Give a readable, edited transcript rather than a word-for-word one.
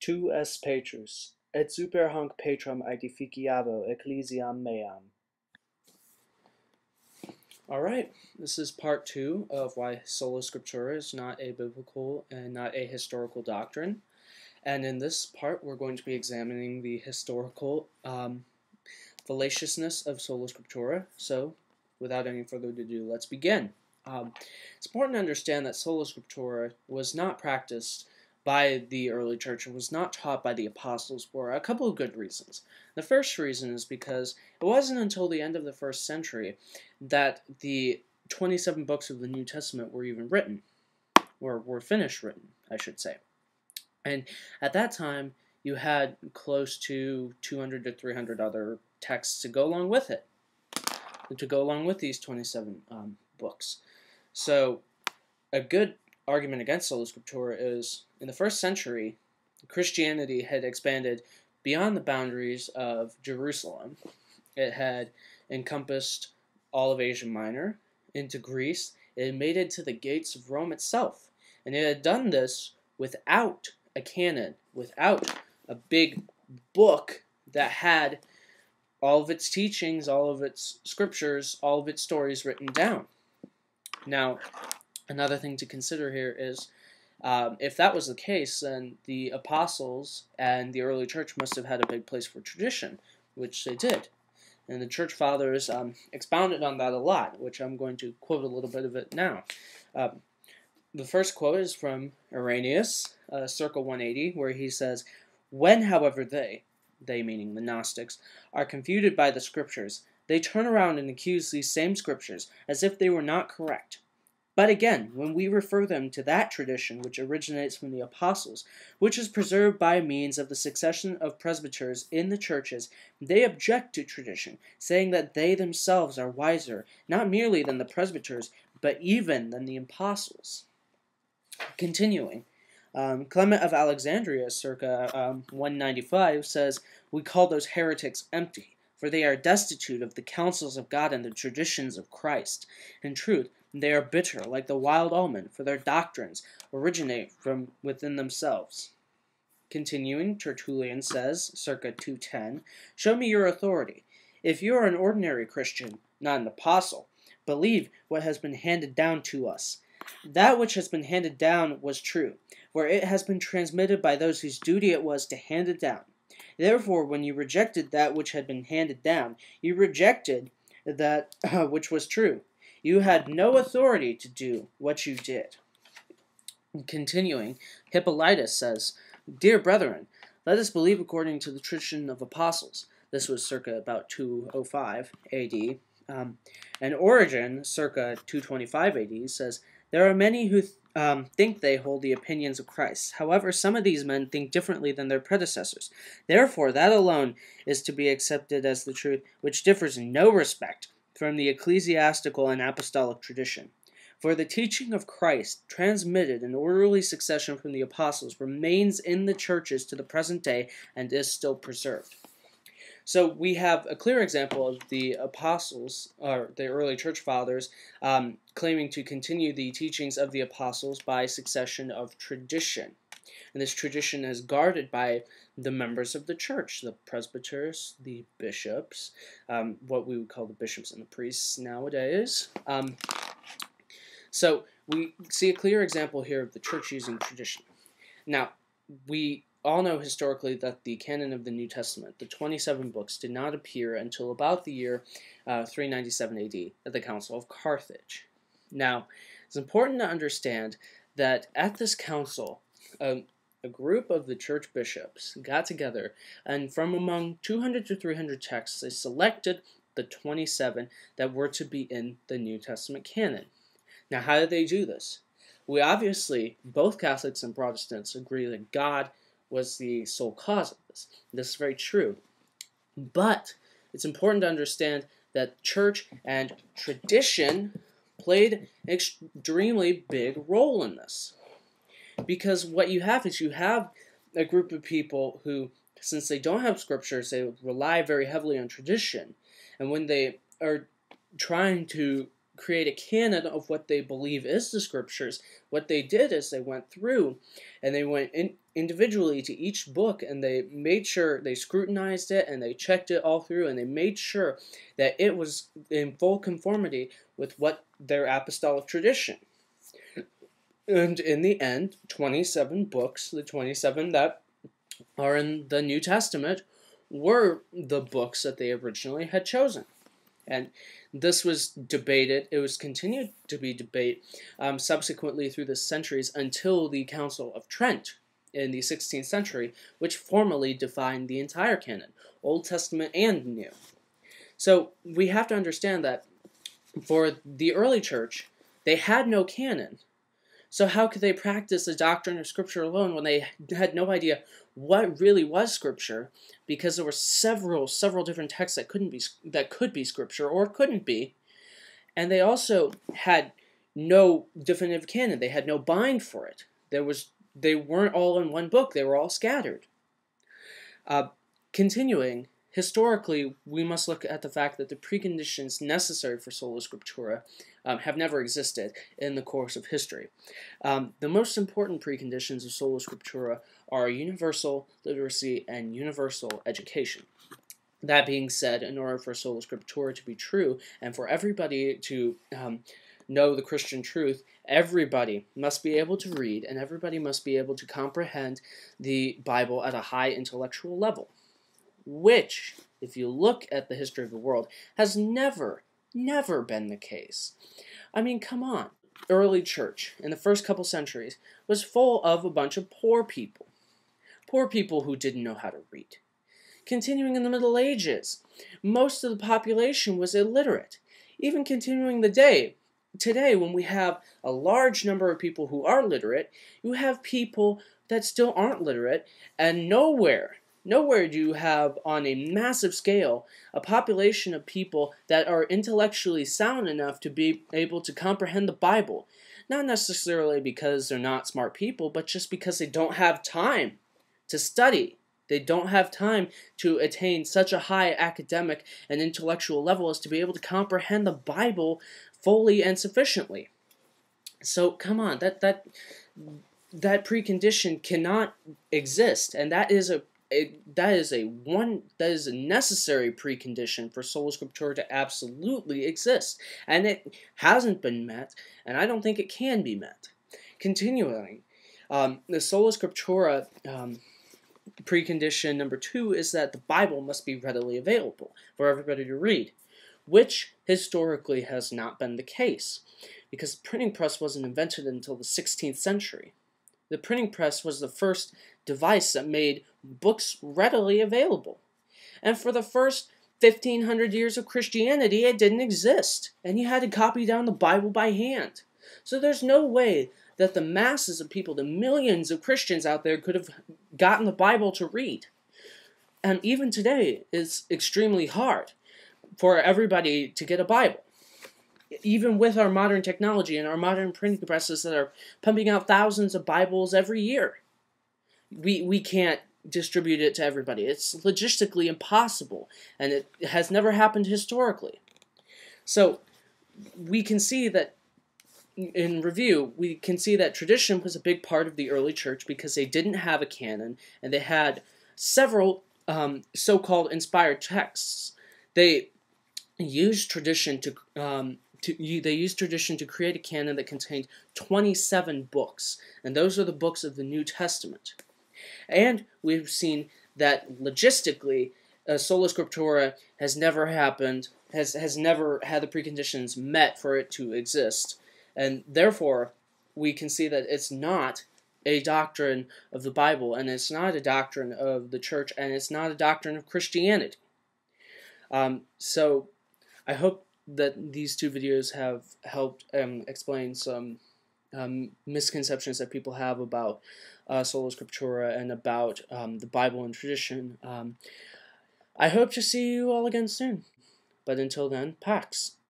Tu es Petrus, et super hanc Petrum aedificiabo ecclesiam meam. Alright, this is part 2 of why Sola Scriptura is not a biblical and not a historical doctrine. And in this part, we're going to be examining the historical fallaciousness of Sola Scriptura. So, without any further ado, let's begin. It's important to understand that Sola Scriptura was not practiced by the early church and was not taught by the apostles for a couple of good reasons. The first reason is because it wasn't until the end of the first century that the 27 books of the New Testament were even written, or were finished written, I should say. And at that time, you had close to 200 to 300 other texts to go along with it, to go along with these 27 books. So, a good argument against Sola Scriptura is, in the first century, Christianity had expanded beyond the boundaries of Jerusalem. It had encompassed all of Asia Minor, into Greece. It had made it to the gates of Rome itself. And it had done this without a canon, without a big book that had all of its teachings, all of its scriptures, all of its stories written down. Now, another thing to consider here is, if that was the case, then the apostles and the early church must have had a big place for tradition, which they did. And the church fathers expounded on that a lot, which I'm going to quote a little bit of it now. The first quote is from Irenaeus, circa 180, where he says, "When, however, they meaning the Gnostics, are confuted by the scriptures, they turn around and accuse these same scriptures as if they were not correct. But again, when we refer them to that tradition which originates from the apostles, which is preserved by means of the succession of presbyters in the churches, they object to tradition, saying that they themselves are wiser, not merely than the presbyters, but even than the apostles." Continuing, Clement of Alexandria, circa 195, says, "We call those heretics empty, for they are destitute of the counsels of God and the traditions of Christ. In truth, they are bitter, like the wild almond, for their doctrines originate from within themselves." Continuing, Tertullian says, circa 210, "Show me your authority. If you are an ordinary Christian, not an apostle, believe what has been handed down to us. That which has been handed down was true, for it has been transmitted by those whose duty it was to hand it down. Therefore, when you rejected that which had been handed down, you rejected that which was true. You had no authority to do what you did." Continuing, Hippolytus says, "Dear brethren, let us believe according to the tradition of apostles." This was circa about 205 AD. And Origen, circa 225 AD, says, "There are many who think they hold the opinions of Christ. However, some of these men think differently than their predecessors. Therefore, that alone is to be accepted as the truth, which differs in no respect from the ecclesiastical and apostolic tradition. For the teaching of Christ, transmitted in orderly succession from the apostles, remains in the churches to the present day and is still preserved." So we have a clear example of the apostles, or the early church fathers, claiming to continue the teachings of the apostles by succession of tradition. And this tradition is guarded by the members of the church, the presbyters, the bishops, what we would call the bishops and the priests nowadays. So we see a clear example here of the church using tradition. Now, we all know historically that the canon of the New Testament, the 27 books, did not appear until about the year 397 AD at the Council of Carthage. Now, it's important to understand that at this council, a group of the church bishops got together, and from among 200 to 300 texts, they selected the 27 that were to be in the New Testament canon. Now, how did they do this? We obviously, both Catholics and Protestants, agree that God was the sole cause of this. This is very true. But it's important to understand that church and tradition played an extremely big role in this. Because what you have is you have a group of people who, since they don't have scriptures, they rely very heavily on tradition. And when they are trying to create a canon of what they believe is the scriptures, what they did is they went through and they went individually to each book, and they made sure they scrutinized it and they checked it all through, and they made sure that it was in full conformity with what their apostolic tradition. And in the end, 27 books, the 27 that are in the New Testament, were the books that they originally had chosen. And this was debated. It was continued to be debated subsequently through the centuries until the Council of Trent in the 16th century, which formally defined the entire canon, Old Testament and New. So we have to understand that for the early church, they had no canon. So how could they practice the doctrine of Scripture alone when they had no idea what really was Scripture? Because there were several different texts that could be Scripture or couldn't be, and they also had no definitive canon. They had no bind for it. They weren't all in one book. They were all scattered. Continuing. Historically, we must look at the fact that the preconditions necessary for Sola Scriptura have never existed in the course of history. The most important preconditions of Sola Scriptura are universal literacy and universal education. That being said, in order for Sola Scriptura to be true and for everybody to know the Christian truth, everybody must be able to read and everybody must be able to comprehend the Bible at a high intellectual level, which, if you look at the history of the world, has never been the case. I mean, come on. Early church, in the first couple centuries, was full of a bunch of poor people who didn't know how to read. Continuing in the Middle Ages, most of the population was illiterate. Even continuing today, when we have a large number of people who are literate, you have people that still aren't literate, and nowhere do you have, on a massive scale, a population of people that are intellectually sound enough to be able to comprehend the Bible. Not necessarily because they're not smart people, but just because they don't have time to study. They don't have time to attain such a high academic and intellectual level as to be able to comprehend the Bible fully and sufficiently. So, come on, that precondition cannot exist, and that is a necessary precondition for Sola Scriptura to absolutely exist, and it hasn't been met, and I don't think it can be met. Continuing, the Sola Scriptura precondition number 2 is that the Bible must be readily available for everybody to read, which historically has not been the case, because the printing press wasn't invented until the 16th century. The printing press was the first device that made books readily available. And for the first 1,500 years of Christianity, it didn't exist. And you had to copy down the Bible by hand. So there's no way that the masses of people, the millions of Christians out there, could have gotten the Bible to read. And even today, it's extremely hard for everybody to get a Bible. Even with our modern technology and our modern printing presses that are pumping out thousands of Bibles every year, we can't distribute it to everybody. It's logistically impossible, and it has never happened historically. So we can see that, in review, we can see that tradition was a big part of the early church because they didn't have a canon, and they had several so-called inspired texts. They used tradition to create a canon that contained 27 books, and those are the books of the New Testament. And we've seen that logistically, Sola Scriptura has never happened, has never had the preconditions met for it to exist, and therefore we can see that it's not a doctrine of the Bible, and it's not a doctrine of the church, and it's not a doctrine of Christianity. So I hope that these 2 videos have helped explain some misconceptions that people have about Sola Scriptura and about the Bible and tradition. I hope to see you all again soon. But until then, Pax.